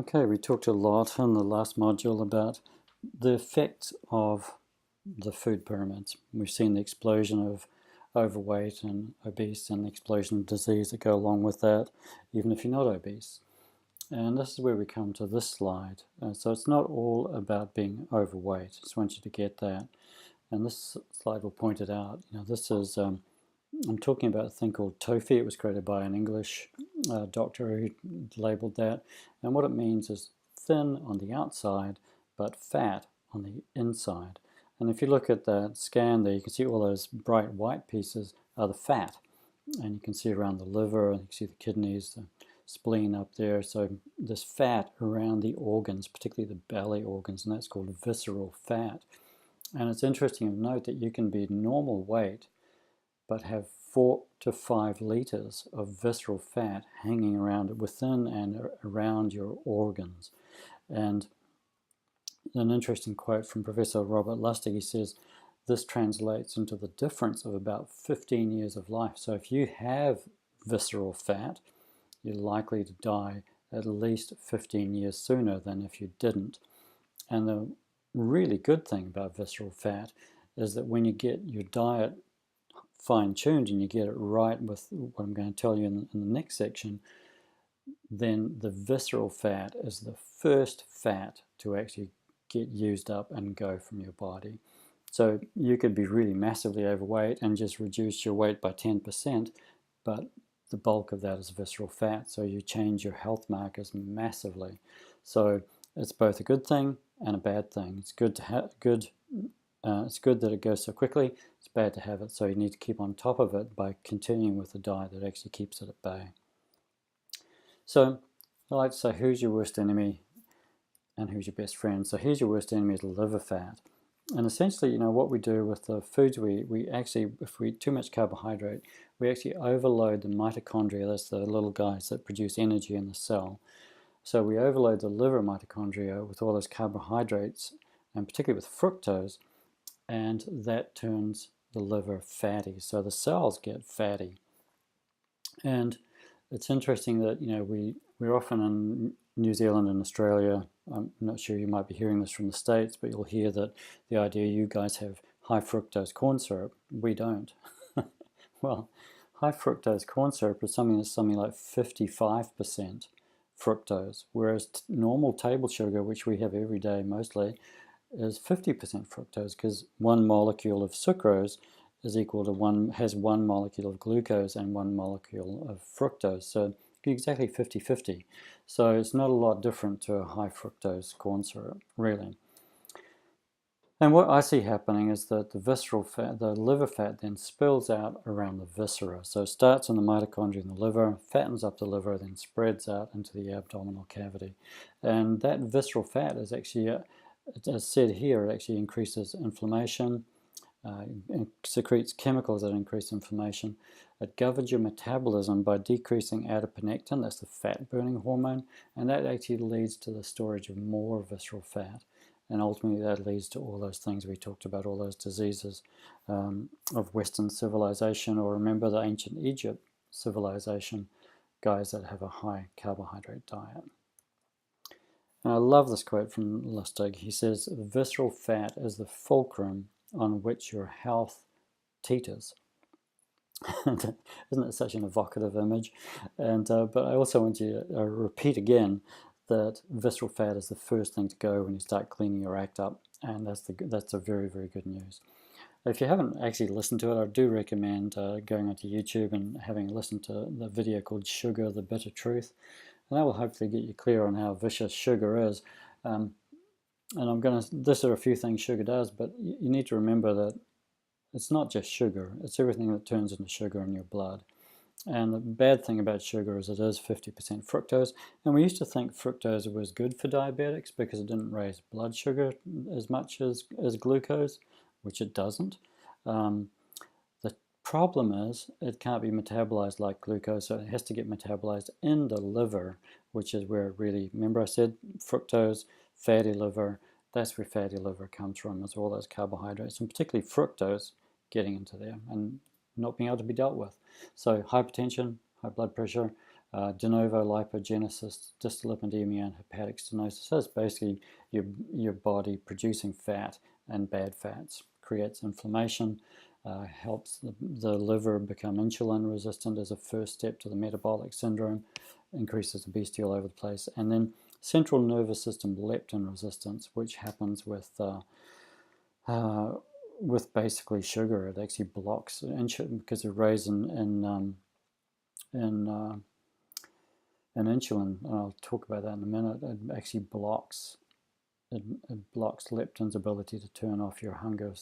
Okay, we talked a lot in the last module about the effects of the food pyramids. We've seen the explosion of overweight and obese and the explosion of disease that go along with that, even if you're not obese. And this is where we come to this slide. So it's not all about being overweight. I just want you to get that. And this slide will point it out. This is, I'm talking about a thing called TOFI. It was created by an English doctor who labeled that. And what it means is thin on the outside, but fat on the inside. And if you look at that scan there, you can see all those bright white pieces are the fat. And you can see around the liver, and you can see the kidneys, the spleen up there. So this fat around the organs, particularly the belly organs, and that's called visceral fat. And it's interesting to note that you can be normal weight, but have 4 to 5 liters of visceral fat hanging around within and around your organs. And an interesting quote from Professor Robert Lustig, he says, this translates into the difference of about 15 years of life. So if you have visceral fat, you're likely to die at least 15 years sooner than if you didn't. And the really good thing about visceral fat is that when you get your diet fine-tuned and you get it right with what I'm going to tell you in the next section, then the visceral fat is the first fat to actually get used up and go from your body. So you could be really massively overweight and just reduce your weight by 10%, but the bulk of that is visceral fat, so you change your health markers massively. So it's both a good thing and a bad thing. It's good to have it's good that it goes so quickly. It's bad to have it, so you need to keep on top of it by continuing with a diet that actually keeps it at bay. So I like to say, who's your worst enemy and who's your best friend? So here's your worst enemy is liver fat. And essentially, what we do with the foods we actually, if we eat too much carbohydrate, we actually overload the mitochondria. That's the little guys that produce energy in the cell. So we overload the liver mitochondria with all those carbohydrates, and particularly with fructose, and that turns the liver fatty. So the cells get fatty. And it's interesting that, we're often in New Zealand and Australia. I'm not sure, you might be hearing this from the States, but you'll hear that the idea you guys have high fructose corn syrup. We don't. Well, high fructose corn syrup is something like 55% fructose, whereas normal table sugar, which we have every day mostly, is 50% fructose, because 1 molecule of sucrose is equal to has 1 molecule of glucose and 1 molecule of fructose. So exactly 50-50. So it's not a lot different to a high fructose corn syrup, really. And what I see happening is that the visceral fat, the liver fat, then spills out around the viscera. So it starts in the mitochondria in the liver, fattens up the liver, then spreads out into the abdominal cavity. And that visceral fat is actually, as said here, it actually increases inflammation, secretes chemicals that increase inflammation. It governs your metabolism by decreasing adiponectin, that's the fat-burning hormone, and that actually leads to the storage of more visceral fat. And ultimately that leads to all those things we talked about, all those diseases of Western civilization, or remember the ancient Egypt civilization, guys that have a high carbohydrate diet. And I love this quote from Lustig. He says, visceral fat is the fulcrum on which your health teeters. Isn't it such an evocative image? And but I also want you to repeat again that visceral fat is the first thing to go when you start cleaning your act up, and that's a very, very good news. If you haven't actually listened to it, I do recommend going onto YouTube and having a listen to the video called Sugar, the Bitter Truth, and that will hopefully get you clear on how vicious sugar is. And this are a few things sugar does, but you need to remember that it's not just sugar, it's everything that turns into sugar in your blood. And the bad thing about sugar is it is 50% fructose, and we used to think fructose was good for diabetics because it didn't raise blood sugar as much as glucose, which it doesn't. The problem is it can't be metabolized like glucose, so it has to get metabolized in the liver, which is where it really, remember I said fructose, fatty liver, that's where fatty liver comes from, is all those carbohydrates, and particularly fructose getting into there and not being able to be dealt with. So hypertension, high blood pressure, de novo lipogenesis, dyslipidemia, and hepatic stenosis. That's basically your body producing fat and bad fats, creates inflammation, helps the liver become insulin resistant as a first step to the metabolic syndrome, increases obesity all over the place, and then central nervous system leptin resistance, which happens with basically sugar. It actually blocks because it raises in insulin. I'll talk about that in a minute. It actually blocks it blocks leptin's ability to turn off your hunger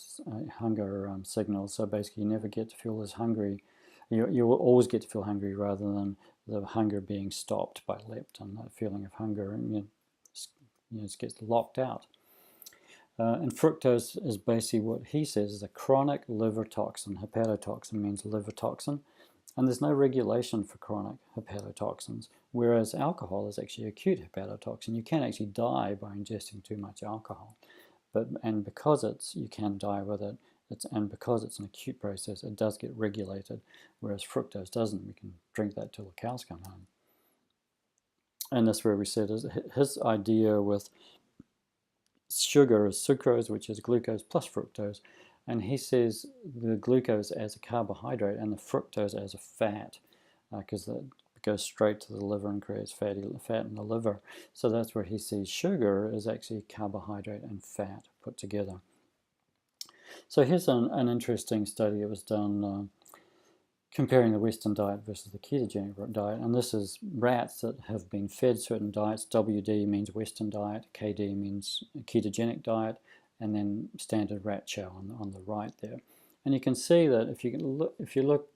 signals. So basically, you never get to feel as hungry. You will always get to feel hungry rather than the hunger being stopped by leptin. That feeling of hunger, and it gets locked out. And fructose is basically what he says is a chronic liver toxin. Hepatotoxin means liver toxin. And there's no regulation for chronic hepatotoxins, whereas alcohol is actually acute hepatotoxin. You can actually die by ingesting too much alcohol. And because you can die with it, and because it's an acute process, it does get regulated, whereas fructose doesn't. We can drink that till the cows come home. And that's where we said his idea with sugar is sucrose, which is glucose plus fructose. And he says the glucose as a carbohydrate and the fructose as a fat, because it goes straight to the liver and creates fat in the liver. So that's where he sees sugar is actually carbohydrate and fat put together. So here's an interesting study that was done comparing the Western diet versus the ketogenic diet. And this is rats that have been fed certain diets. WD means Western diet, KD means ketogenic diet, and then standard rat chow on the right there. And you can see that if you look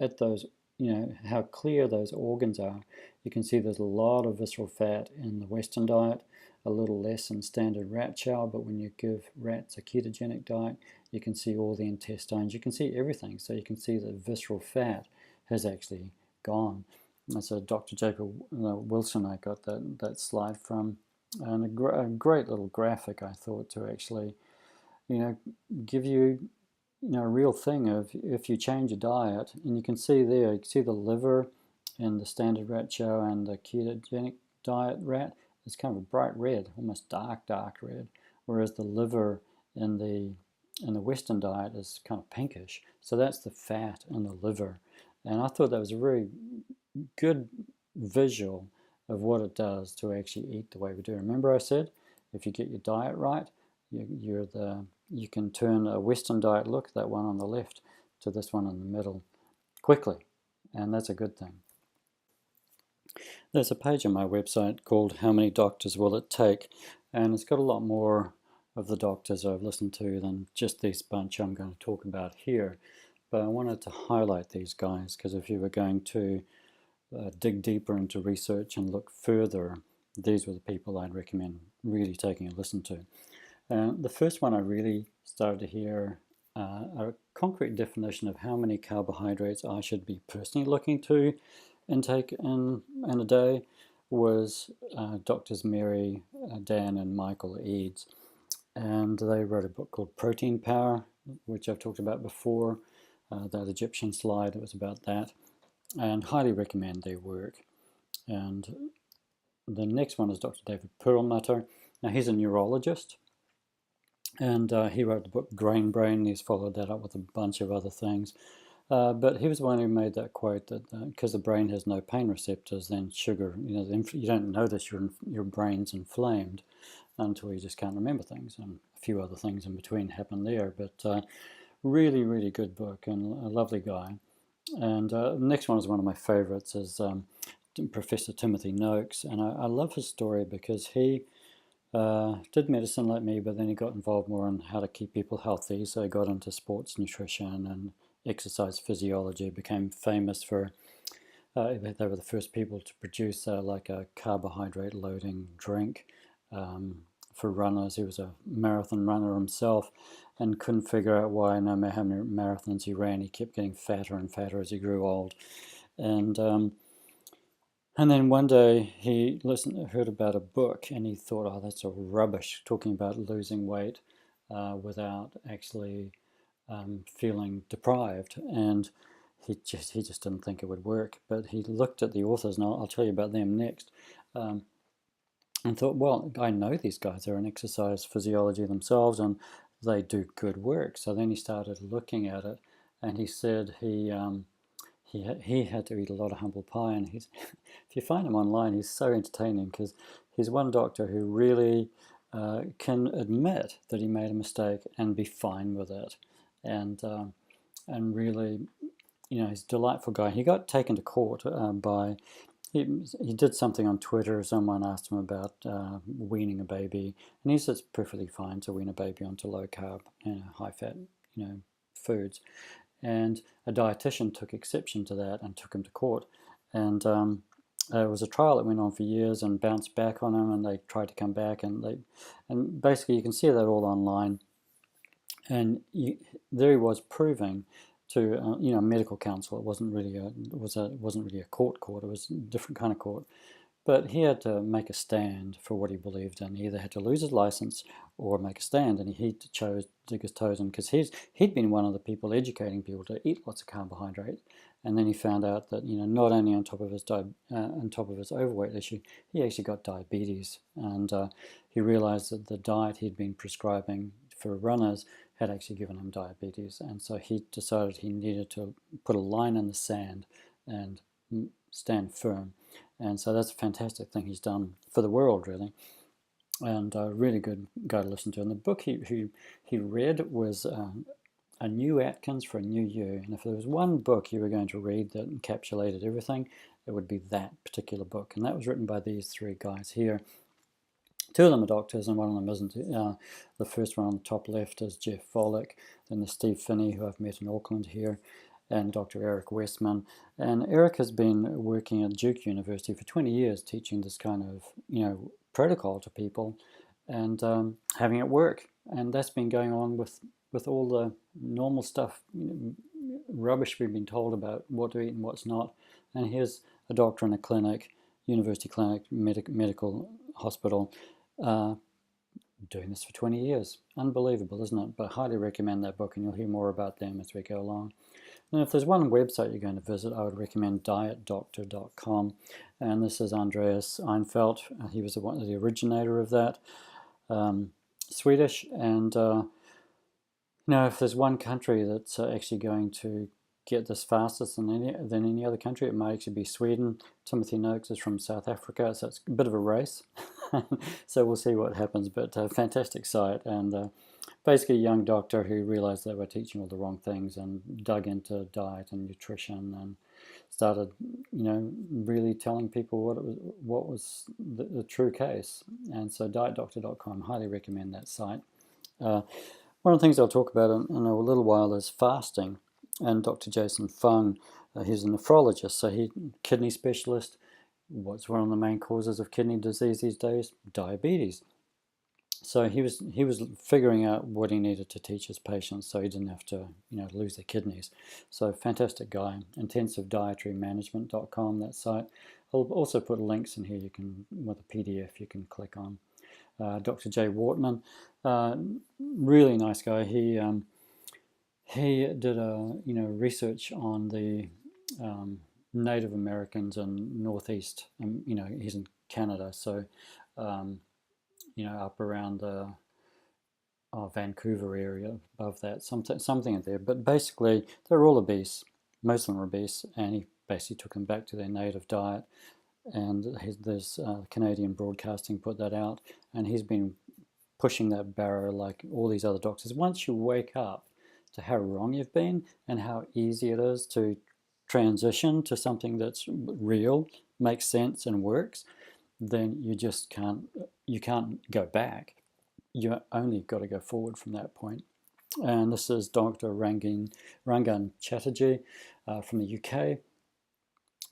at those, how clear those organs are, you can see there's a lot of visceral fat in the Western diet, a little less in standard rat chow, but when you give rats a ketogenic diet, you can see all the intestines, you can see everything. So you can see that visceral fat has actually gone. And so Dr. Jacob Wilson, I got that slide from, and a great little graphic, I thought, to actually, give you, a real thing of if you change your diet, and you can see there, you can see the liver in the standard rat chow and the ketogenic diet rat is kind of a bright red, almost dark red, whereas the liver in the Western diet is kind of pinkish. So that's the fat in the liver. And I thought that was a very good visual of what it does to actually eat the way we do. Remember I said, if you get your diet right, you can turn a Western diet look, that one on the left, to this one in the middle quickly. And that's a good thing. There's a page on my website called How Many Doctors Will It Take? And it's got a lot more of the doctors I've listened to than just this bunch I'm going to talk about here. But I wanted to highlight these guys because if you were going to dig deeper into research and look further, these were the people I'd recommend really taking a listen to. The first one I really started to hear a concrete definition of how many carbohydrates I should be personally looking to intake in a day was Doctors Mary, Dan, and Michael Eads. And they wrote a book called Protein Power, which I've talked about before. That Egyptian slide, it was about that. And highly recommend their work. And the next one is Dr. David Perlmutter. Now he's a neurologist. And he wrote the book Grain Brain. He's followed that up with a bunch of other things. But he was the one who made that quote that because the brain has no pain receptors, then sugar, you don't notice your brain's inflamed until you just can't remember things. And a few other things in between happen there. But really, really good book and a lovely guy. And the next one is one of my favorites, is Professor Timothy Noakes. And I love his story because he did medicine like me, but then he got involved more in how to keep people healthy. So he got into sports nutrition and exercise physiology, became famous for, they were the first people to produce like a carbohydrate loading drink for runners. He was a marathon runner himself and couldn't figure out why, no matter how many marathons he ran, he kept getting fatter and fatter as he grew old. And then one day he heard about a book and he thought, oh, that's a rubbish, talking about losing weight without actually feeling deprived. And he just didn't think it would work. But he looked at the authors, and I'll tell you about them next, and thought, well, I know these guys are in exercise physiology themselves, and they do good work. So then he started looking at it, and he said he had to eat a lot of humble pie, and he's if you find him online, he's so entertaining, because he's one doctor who really can admit that he made a mistake and be fine with it, and really, he's a delightful guy. He got taken to court by he did something on Twitter. Someone asked him about weaning a baby, and he said it's perfectly fine to wean a baby onto low carb, high fat, foods. And a dietitian took exception to that and took him to court. And it was a trial that went on for years and bounced back on him, and they tried to come back, and basically you can see that all online. And there he was proving to medical counsel. It wasn't really a court. It was a different kind of court. But he had to make a stand for what he believed in. He either had to lose his license or make a stand, and he chose to dig his toes in, because he'd been one of the people educating people to eat lots of carbohydrates, and then he found out that not only on top of his overweight issue, he actually got diabetes, and he realized that the diet he'd been prescribing for runners had actually given him diabetes, and so he decided he needed to put a line in the sand and stand firm. And so that's a fantastic thing he's done for the world, really, and a really good guy to listen to. And the book he read was A New Atkins for a New You. And if there was one book you were going to read that encapsulated everything, it would be that particular book. And that was written by these three guys here. Two of them are doctors, and one of them isn't. The first one on the top left is Jeff Volek. Then there's Steve Finney, who I've met in Auckland here, and Dr. Eric Westman. And Eric has been working at Duke University for 20 years, teaching this kind of protocol to people, and having it work. And that's been going on with all the normal stuff, rubbish we've been told about what to eat and what's not. And here's a doctor in a clinic, university clinic, medical hospital, doing this for 20 years. Unbelievable, isn't it? But I highly recommend that book, and you'll hear more about them as we go along. And if there's one website you're going to visit, I would recommend dietdoctor.com. And this is Andreas Einfeld. He was the originator of that, Swedish. And if there's one country that's actually going to get this fastest than any other country, it might actually be Sweden. Timothy Noakes is from South Africa, so it's a bit of a race. So we'll see what happens, but fantastic site, and basically a young doctor who realized they were teaching all the wrong things and dug into diet and nutrition and started, really telling people what was the true case. And so dietdoctor.com, highly recommend that site. One of the things I'll talk about in a little while is fasting. And Dr. Jason Fung, he's a nephrologist, so he's a kidney specialist. What's one of the main causes of kidney disease these days? Diabetes. So he was figuring out what he needed to teach his patients, so he didn't have to lose their kidneys. So fantastic guy. IntensiveDietaryManagement.com, that site. I'll also put links in here. You can, with a PDF, you can click on. Dr. Jay Wortman, really nice guy. He did research on the Native Americans in Northeast. He's in Canada, so up around the Vancouver area, above that, something in there. But basically, they're all obese. Most of them are obese, and he basically took them back to their native diet. And there's Canadian Broadcasting put that out, and he's been pushing that barrow like all these other doctors. Once you wake up to how wrong you've been and how easy it is to transition to something that's real, makes sense, and works, then you can't go back. You only got to go forward from that point. And this is Dr. Rangan Chatterjee from the UK.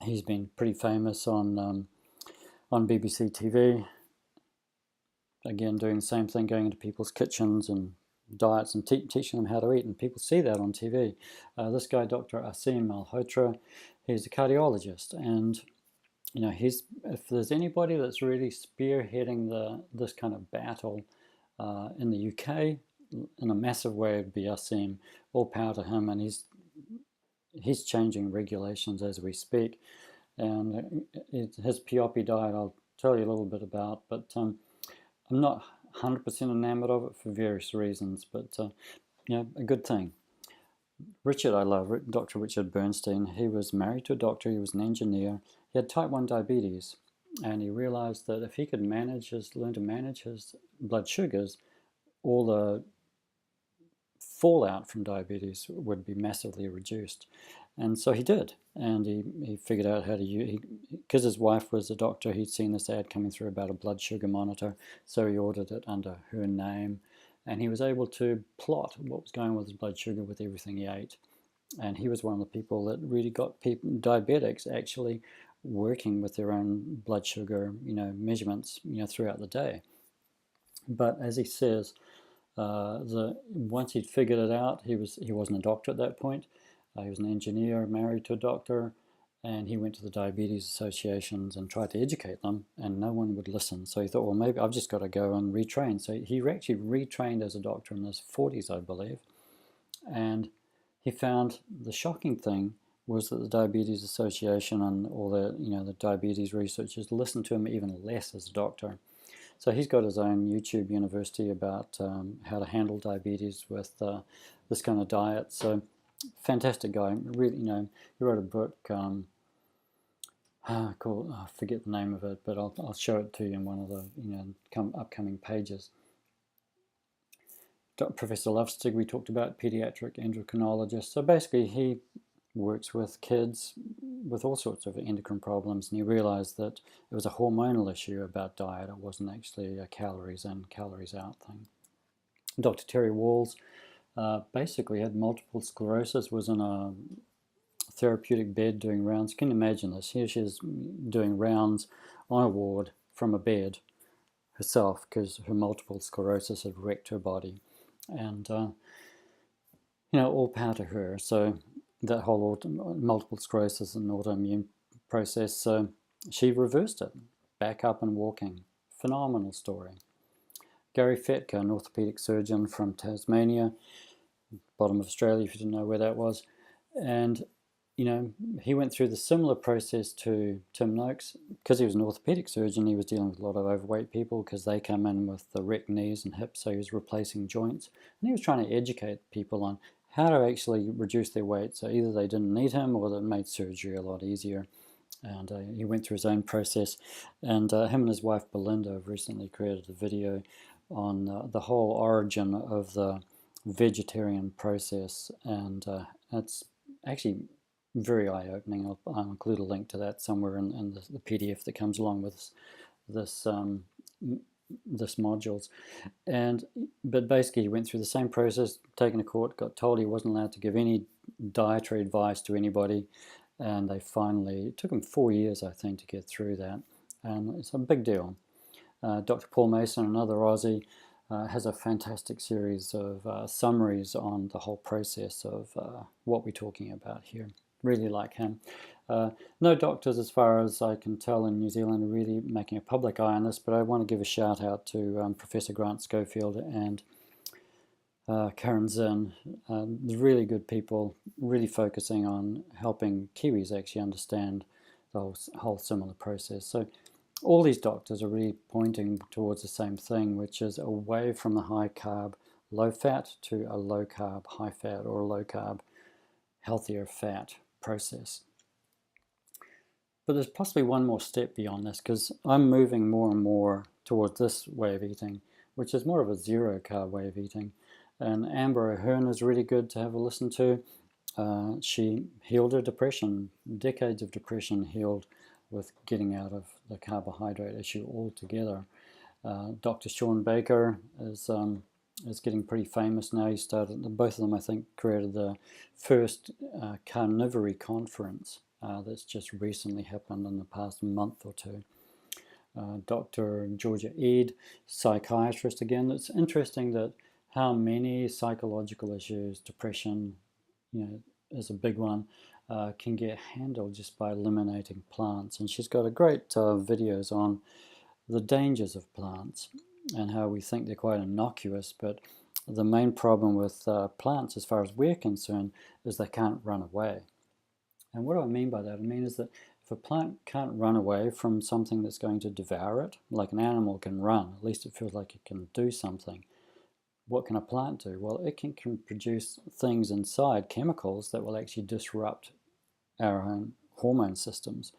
He's been pretty famous on BBC TV. Again, doing the same thing, going into people's kitchens and diets and teaching them how to eat, and people see that on TV. This guy, Dr. Asim Malhotra, he's a cardiologist, and if there's anybody that's really spearheading this kind of battle in the UK in a massive way, it'd be Asim. All power to him, and he's changing regulations as we speak. And his POP diet I'll tell you a little bit about, but I'm not 100% enamored of it for various reasons, but a good thing. Richard, I love Dr. Richard Bernstein. He was married to a doctor, he was an engineer, he had type 1 diabetes, and he realized that if he could learn to manage his blood sugars, all the fallout from diabetes would be massively reduced. And so he did, and he figured out how to use, because his wife was a doctor, he'd seen this ad coming through about a blood sugar monitor, so he ordered it under her name, and he was able to plot what was going on with his blood sugar with everything he ate. And he was one of the people that really got diabetics actually working with their own blood sugar, measurements, throughout the day. But as he says, once he'd figured it out, he wasn't a doctor at that point. He was an engineer married to a doctor, and he went to the diabetes associations and tried to educate them, and no one would listen. So he thought, well, maybe I've just got to go and retrain. So he actually retrained as a doctor in his 40s, I believe, and he found the shocking thing was that the Diabetes Association and all the diabetes researchers listened to him even less as a doctor. So he's got his own YouTube university about how to handle diabetes with this kind of diet. So fantastic guy, really. He wrote a book called, I forget the name of it, but I'll show it to you in one of the upcoming pages. Professor Lovestig, we talked about, pediatric endocrinologist. So basically he works with kids with all sorts of endocrine problems, and he realized that it was a hormonal issue about diet. It wasn't actually a calories in, calories out thing. Dr. Terry Walls basically had multiple sclerosis, was in a therapeutic bed doing rounds. Can you imagine this? Here she is doing rounds on a ward from a bed herself because her multiple sclerosis had wrecked her body. And, all power to her. So that whole multiple sclerosis and autoimmune process, so she reversed it, back up and walking. Phenomenal story. Gary Fetka, an orthopedic surgeon from Tasmania, bottom of Australia, if you didn't know where that was. And, he went through the similar process to Tim Noakes. Because he was an orthopedic surgeon, he was dealing with a lot of overweight people because they come in with the wrecked knees and hips, so he was replacing joints. And he was trying to educate people on how to actually reduce their weight. So either they didn't need him or that made surgery a lot easier. And he went through his own process. And him and his wife Belinda have recently created a video on the whole origin of the vegetarian process. And it's actually very eye-opening. I'll include a link to that somewhere in the PDF that comes along with this modules. But basically he went through the same process, taken to court, got told he wasn't allowed to give any dietary advice to anybody, and it took him 4 years, I think, to get through that, and it's a big deal. Dr. Paul Mason, another Aussie, has a fantastic series of summaries on the whole process of what we're talking about here. Really like him. No doctors, as far as I can tell, in New Zealand are really making a public eye on this, but I want to give a shout out to Professor Grant Schofield and Karen Zinn. Really good people, really focusing on helping Kiwis actually understand the whole similar process. So all these doctors are really pointing towards the same thing, which is away from the high carb, low fat to a low carb, high fat, or a low carb, healthier fat process. But there's possibly one more step beyond this, because I'm moving more and more towards this way of eating, which is more of a zero carb way of eating. And Amber O'Hearn is really good to have a listen to. She healed her depression, decades of depression healed with getting out of the carbohydrate issue altogether. Dr. Sean Baker is getting pretty famous now. He started, both of them I think created the first carnivory conference that's just recently happened in the past month or two. Dr. Georgia Ede, psychiatrist again. It's interesting that how many psychological issues, depression, is a big one, can get handled just by eliminating plants. And she's got a great videos on the dangers of plants and how we think they're quite innocuous, but the main problem with plants, as far as we're concerned, is they can't run away. And what do I mean by that? I mean is that if a plant can't run away from something that's going to devour it, like an animal can run, at least it feels like it can do something. What can a plant do? Well, it can produce things inside, chemicals, that will actually disrupt our own hormone systems.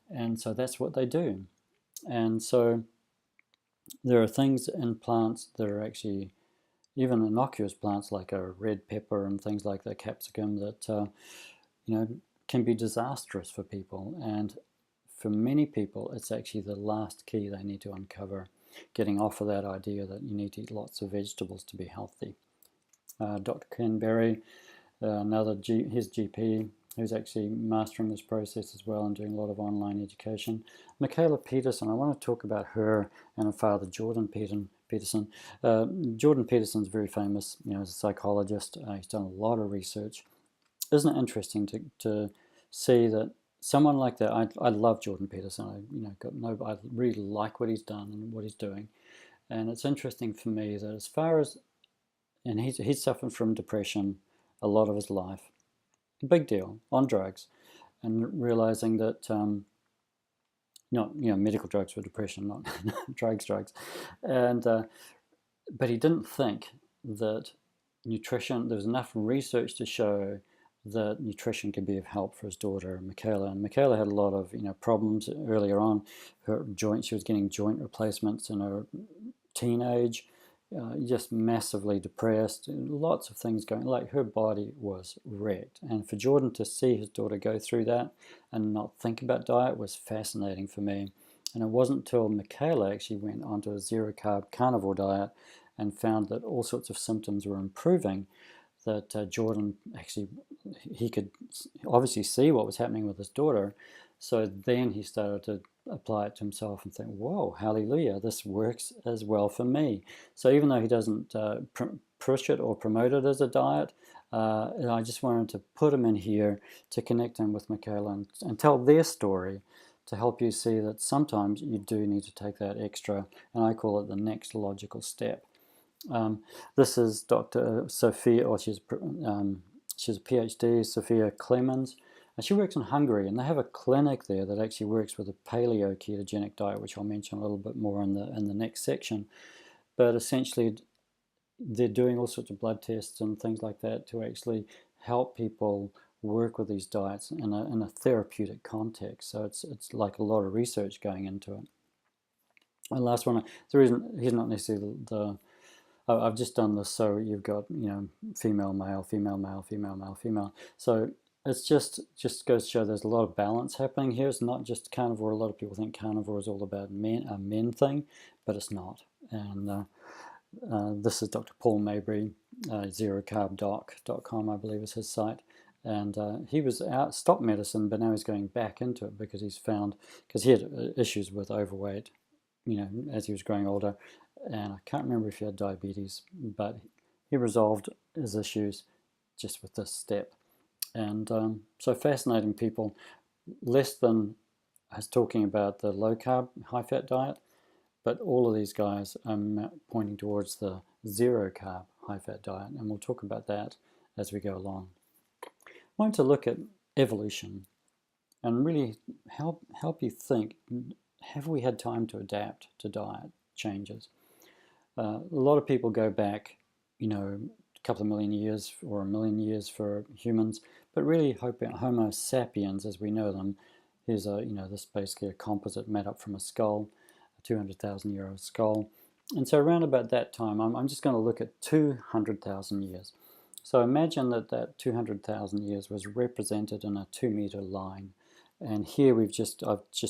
And so that's what they do. And so there are things in plants that are actually even innocuous plants like a red pepper and things like that, capsicum, that can be disastrous for people. And for many people, it's actually the last key they need to uncover, getting off of that idea that you need to eat lots of vegetables to be healthy. Dr. Ken Berry, his GP, who's actually mastering this process as well and doing a lot of online education. Michaela Peterson, I want to talk about her and her father, Jordan Peterson. Jordan Peterson's very famous, as a psychologist. He's done a lot of research. Isn't it interesting to see that someone like that? I love Jordan Peterson. I really like what he's done and what he's doing. And it's interesting for me that as far as, and he's suffered from depression a lot of his life, big deal, on drugs, and realizing that not medical drugs for depression, not drugs, and but he didn't think that nutrition. There was enough research to show that nutrition could be of help for his daughter Michaela. And Michaela had a lot of problems earlier on. She was getting joint replacements in her teenage. Just massively depressed, lots of things going, like her body was wrecked. And for Jordan to see his daughter go through that and not think about diet was fascinating for me. And it wasn't until Michaela actually went onto a zero-carb carnivore diet and found that all sorts of symptoms were improving, that Jordan actually, he could obviously see what was happening with his daughter. So then he started to apply it to himself and think, whoa, hallelujah, this works as well for me. So even though he doesn't push it or promote it as a diet, I just wanted to put him in here to connect him with Michaela and tell their story, to help you see that sometimes you do need to take that extra, and I call it the next logical step. This is Dr. Sophia, or she's a PhD, Sophia Clemens. She works in Hungary, and they have a clinic there that actually works with a paleo ketogenic diet, which I'll mention a little bit more in the next section. But essentially, they're doing all sorts of blood tests and things like that to actually help people work with these diets in a therapeutic context. So it's like a lot of research going into it. And last one, the reason he's not necessarily I've just done this so you've got female, male, female, male, female, male, female. So it's just goes to show there's a lot of balance happening here. It's not just carnivore. A lot of people think carnivore is all about a men thing, but it's not. And this is Dr. Paul Mabry, zerocarbdoc.com, I believe is his site. And he was stopped medicine, but now he's going back into it because he's found, because he had issues with overweight, as he was growing older. And I can't remember if he had diabetes, but he resolved his issues just with this step. And so fascinating people. Less than is talking about the low-carb, high-fat diet, but all of these guys are pointing towards the zero-carb, high-fat diet, and we'll talk about that as we go along. I want to look at evolution and really help you think, have we had time to adapt to diet changes? A lot of people go back, a couple of million years or a million years for humans, but really Homo sapiens, as we know them, is this basically a composite made up from a skull, a 200,000-year-old skull. And so around about that time, I'm just going to look at 200,000 years. So imagine that 200,000 years was represented in a 2-meter line. And here I've just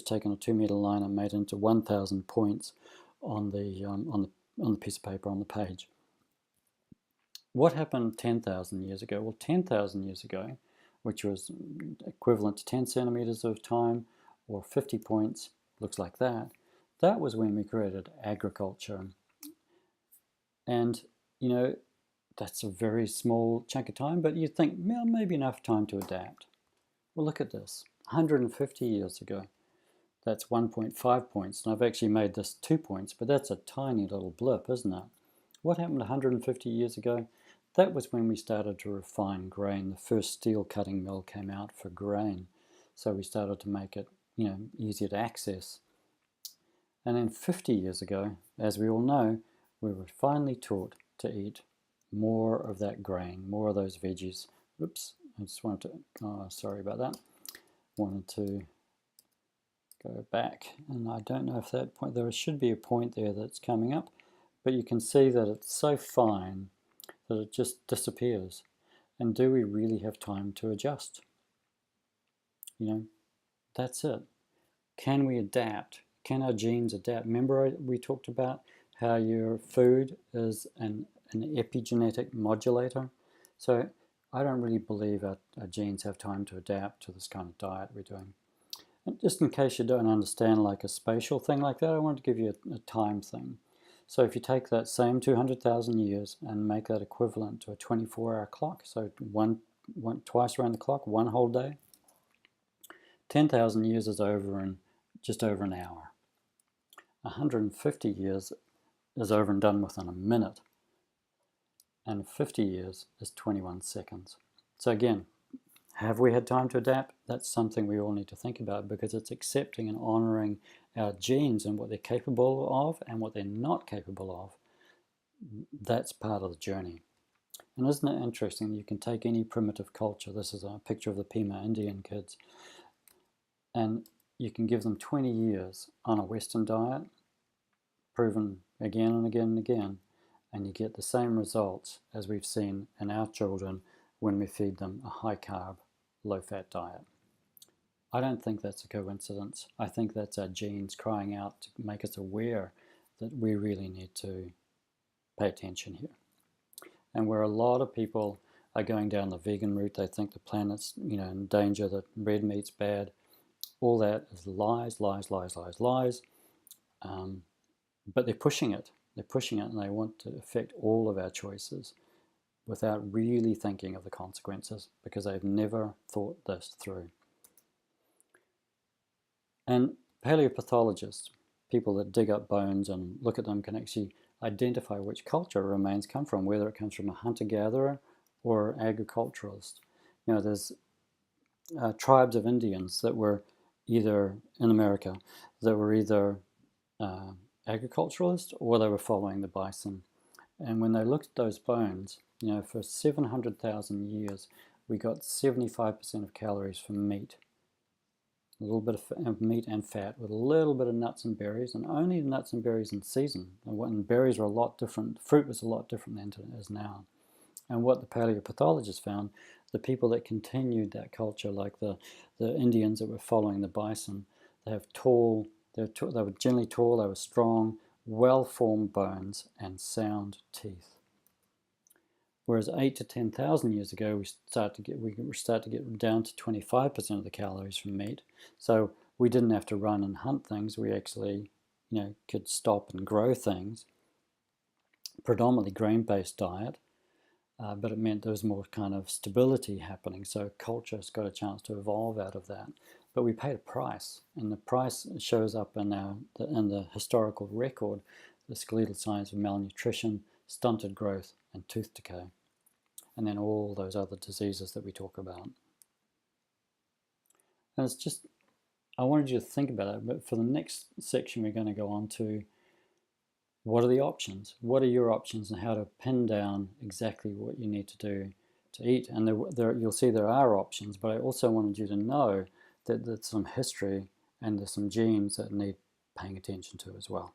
taken a 2-meter line and made it into 1,000 points on the piece of paper on the page. What happened 10,000 years ago? Well, 10,000 years ago, which was equivalent to 10 centimeters of time or 50 points, looks like that. That was when we created agriculture. And, that's a very small chunk of time, but you'd think, well, maybe enough time to adapt. Well, look at this. 150 years ago, that's 1.5 points. And I've actually made this 2 points, but that's a tiny little blip, isn't it? What happened 150 years ago? that was when we started to refine grain. The first steel cutting mill came out for grain. So we started to make it, easier to access. And then 50 years ago, as we all know, we were finally taught to eat more of that grain, more of those veggies. Oops, I just wanted to, sorry about that. Wanted to go back, and I don't know if that point, there should be a point there that's coming up, but you can see that it's so fine that it just disappears. And do we really have time to adjust? That's it. Can we adapt? Can our genes adapt? Remember we talked about how your food is an epigenetic modulator? So I don't really believe our genes have time to adapt to this kind of diet we're doing. And just in case you don't understand like a spatial thing like that, I want to give you a time thing. So if you take that same 200,000 years and make that equivalent to a 24-hour clock, so twice around the clock, one whole day, 10,000 years is over in just over an hour. 150 years is over and done within a minute. And 50 years is 21 seconds. So again, have we had time to adapt? That's something we all need to think about, because it's accepting and honoring our genes and what they're capable of and what they're not capable of. That's part of the journey. And isn't it interesting that you can take any primitive culture, this is a picture of the Pima Indian kids, and you can give them 20 years on a Western diet, proven again and again and again, and you get the same results as we've seen in our children when we feed them a high-carb, low-fat diet. I don't think that's a coincidence. I think that's our genes crying out to make us aware that we really need to pay attention here. And where a lot of people are going down the vegan route, they think the planet's in danger, that red meat's bad. All that is lies, lies, lies, lies, lies. But they're pushing it. They're pushing it, and they want to affect all of our choices without really thinking of the consequences, because they've never thought this through. And paleopathologists, people that dig up bones and look at them, can actually identify which culture remains come from, whether it comes from a hunter-gatherer or agriculturalist. There's tribes of Indians that were either, in America, that were either agriculturalists or they were following the bison. And when they looked at those bones, for 700,000 years, we got 75% of calories from meat. A little bit of meat and fat with a little bit of nuts and berries, and only nuts and berries in season. And berries were a lot different, fruit was a lot different than it is now. And what the paleopathologists found, the people that continued that culture, like the Indians that were following the bison, they were generally tall, they were strong, well-formed bones and sound teeth. Whereas 8 to 10,000 years ago, we start to get down to 25% of the calories from meat. So we didn't have to run and hunt things. We actually, could stop and grow things. Predominantly grain-based diet, but it meant there was more kind of stability happening. So culture's got a chance to evolve out of that. But we paid a price, and the price shows up in the historical record, the skeletal signs of malnutrition, stunted growth, and tooth decay, and then all those other diseases that we talk about. And it's just, I wanted you to think about it, but for the next section we're going to go on to what are the options? What are your options, and how to pin down exactly what you need to do to eat. And you'll see there are options, but I also wanted you to know that there's some history and there's some genes that need paying attention to as well.